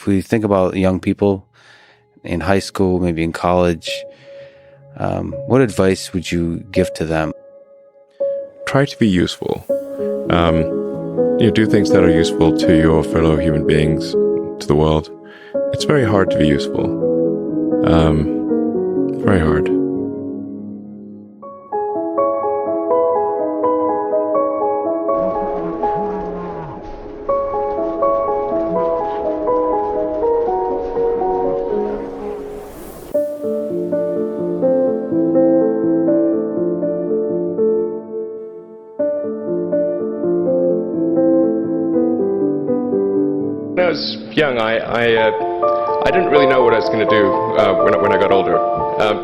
we think about young people in high school, maybe in college, what advice would you give to them? Try to be useful. Do things that are useful to your fellow human beings, to the world. It's very hard to be useful. Very hard. When I was young, I didn't really know what I was going to do when I got older.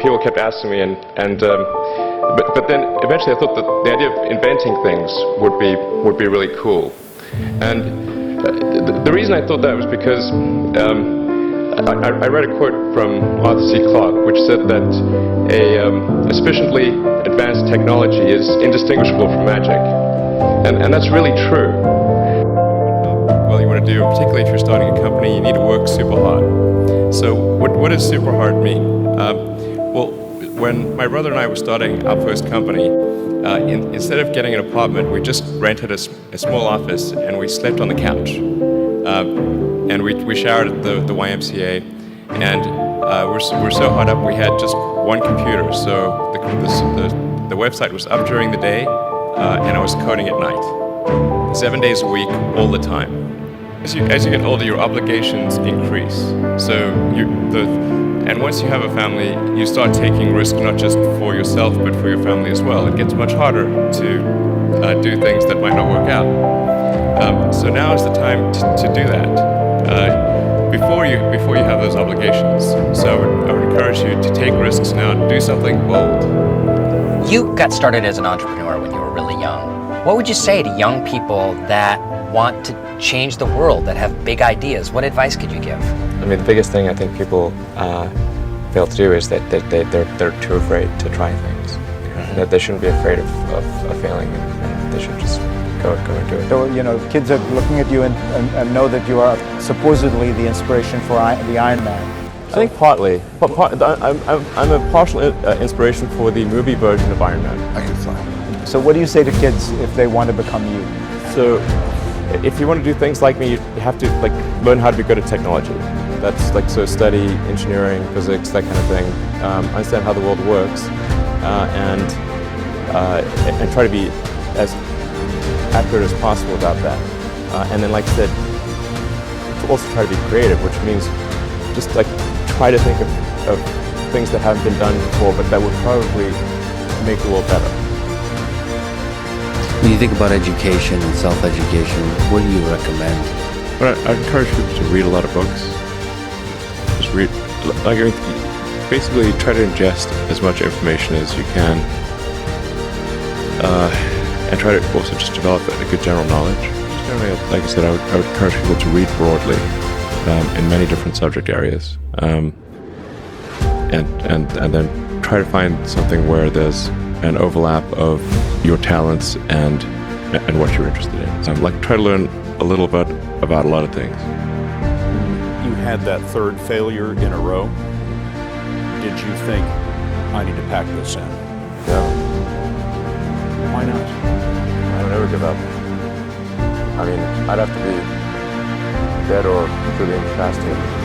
People kept asking me, but then eventually I thought that the idea of inventing things would be really cool. And the reason I thought that was because I read a quote from Arthur C. Clarke, which said that a sufficiently advanced technology is indistinguishable from magic, and that's really true. Well, you want to do, particularly if you're starting a company, you need to work super hard. So what does super hard mean? Well, when my brother and I were starting our first company, instead of getting an apartment, we just rented a small office and we slept on the couch. And we showered at the YMCA, and we're so hot up we had just one computer. So the website was up during the day, and I was coding at night, 7 days a week, all the time. As you get older, your obligations increase. So and once you have a family, you start taking risks not just for yourself but for your family as well. It gets much harder to do things that might not work out. So now is the time to do that. Before you have those obligations. So I would encourage you to take risks now, do something bold. You got started as an entrepreneur when you were really young. What would you say to young people that want to change the world, that have big ideas? What advice could you give? I mean, the biggest thing I think people fail to do is that they're too afraid to try things. And that they shouldn't be afraid of failing, and they should just go and do it. So, kids are looking at you and know that you are supposedly the inspiration for the Iron Man. I think partly. I'm a partial inspiration for the movie version of Iron Man. I can fly. So what do you say to kids if they want to become you? So, if you want to do things like me, you have to learn how to be good at technology. That's so study engineering, physics, that kind of thing. Understand how the world works, and try to be as accurate as possible about that. And then, like I said, to also try to be creative, which means just try to think of things that haven't been done before, but that would probably make the world better. When you think about education and self-education, what do you recommend? But I encourage people to read a lot of books. Just read, basically try to ingest as much information as you can, and try to also just develop a good general knowledge. Just generally, like I said, I would encourage people to read broadly in many different subject areas, and then try to find something where there's an overlap of your talents and what you're interested in. Try to learn a little bit about a lot of things. You had that third failure in a row. Did you think, I need to pack this in? No. Why not? I don't ever give up. I mean, I'd have to be dead or completely incapacitated